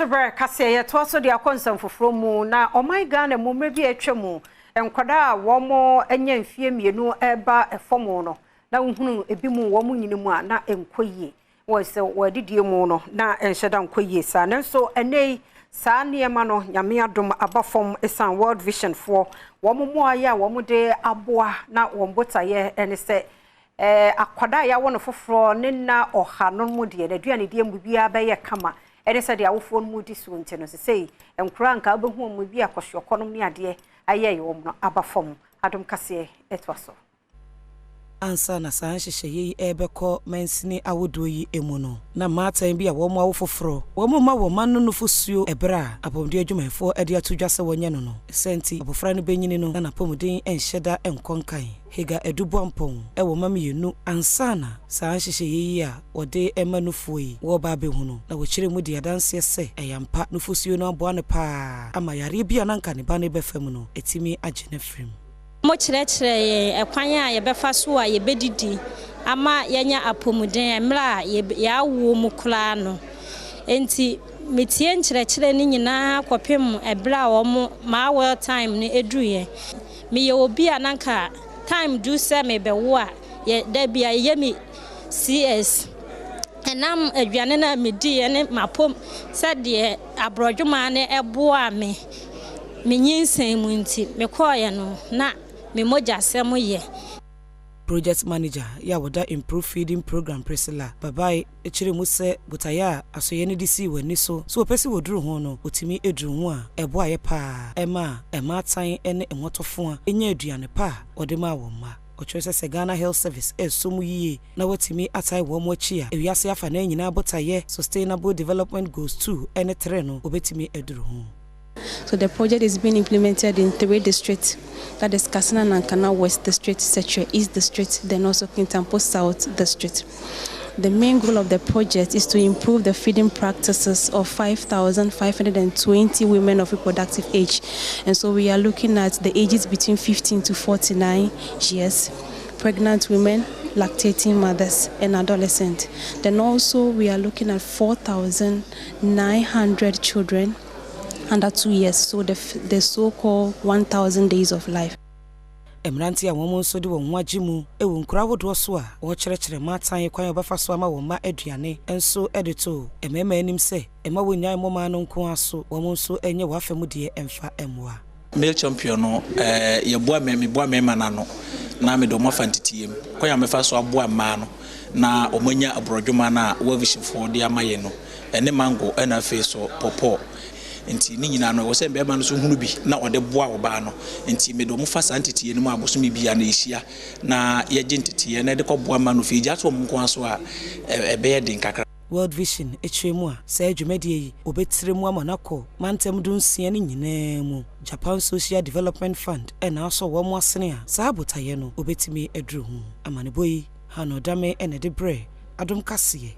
Premtobre Kasee ye to so de akonsam foforo mu na oman Ghana mu mrebi atwam enkwada wo mo anya mfie mienu eba efomo no na nhunu ebi mu wo mu nyinimu a na enkoyie wo se wadidie mu no na enhyeda enkoyie sa nanso enei saa niema no nyame adom abafom esan World Vision for wo mo aya wo mo de aboa na wo mbotaye ene se akwada ya wo no foforo ne na oha no mu de aduane de mu bia ba ye kama ene se de awofo mu di so nte no se sei enkura nka obehu mu bi akosho konom ne ade aye yo no abafom Adom Kasee etwaso ansa na san hyehyeye ebekọ mansini awodo yi emu no na matan bi a wo mo awofoforo wo mo ma wo man no nufusuo ebra abomde adwumanfo ade atodwase wonye no no senti abofra no benyini no na napomuden enhyeda enkonkan hega edubompon ewo mamiyenu ansa na san hyehyeye a wode emanufuo yi wo ba behu no na wo kyire mu de adanse se eyampa nufusuo no aboa ne pa ama yare bia na nka ne ba ne befam no etimi agene frem mo kyerɛkyerɛ ekwan a yɛbɛfa so a yɛbɛdidi ama yɛnya apomuden emra ya wo mu kula no enti metie nkyerɛkyerɛ ni nyinaa kɔpem ebra wo mo ma well time ne eduye me ye obi ananka time do se me bɛwo a ye da bia ye mi CS enam aduane na medi ne mapom sɛdeɛ abrodwuma ne ɛboa me nyinsen mu nti me kɔɔ no na me moja sɛm ye project manager ya woda improve feeding program Priscilla babai echire mu se butaya asoye ne disi wani so opesi woduru ho no otimi eduru ho a ebo aye pa ema tan ene emotofo a enya aduane pa ode ma wo ma ochwese se Ghana Health Service esomu yiye na watimi atai wo mo chi a ewiase afa na nyina butaye sustainable development goals 2 ene 3 no obetimi eduru ho. So the project is being implemented in 3 districts, that is Kassina and Nankana West District, Setre East District, then also Kintampo South District. The main goal of the project is to improve the feeding practices of 5,520 women of reproductive age. And so we are looking at the ages between 15 to 49 years, pregnant women, lactating mothers, and adolescents. Then also we are looking at 4,900 children under 2 years, so the so-called 1,000 days of life. Emranti a womo so de won wagimu ewu nkura wodo so a wo kyerɛkyerɛ matan kwan obafa so ama wo ma aduane enso edito emema anim se ema wonyan moma no nko aso womo so enye wafam de emfa emwa male champion no ye boa me ma na no na me do mo fantitiem kwan amefa so aboa ma no na omanya abrodwuma na World Vision for de amaye no ene mango ena fe so popo enti ni nyina no wo se be ma no so hunu bi na ode boa oba no enti me do mu fa santetiye no mu abosomi bia na ehia na ye gentetiye na de ko boa ma no fe gya to mu nko aso a ebe ye din kakra. World Vision echwemu a sa adwumadie yi obetire mu amanako mantem du nsia ni nyina mu Japan Social Development Fund ena aso wo mu asene a sa abotaye no obetimi aduru hu amaneboyi hanodame ene de bre Adom Kasee.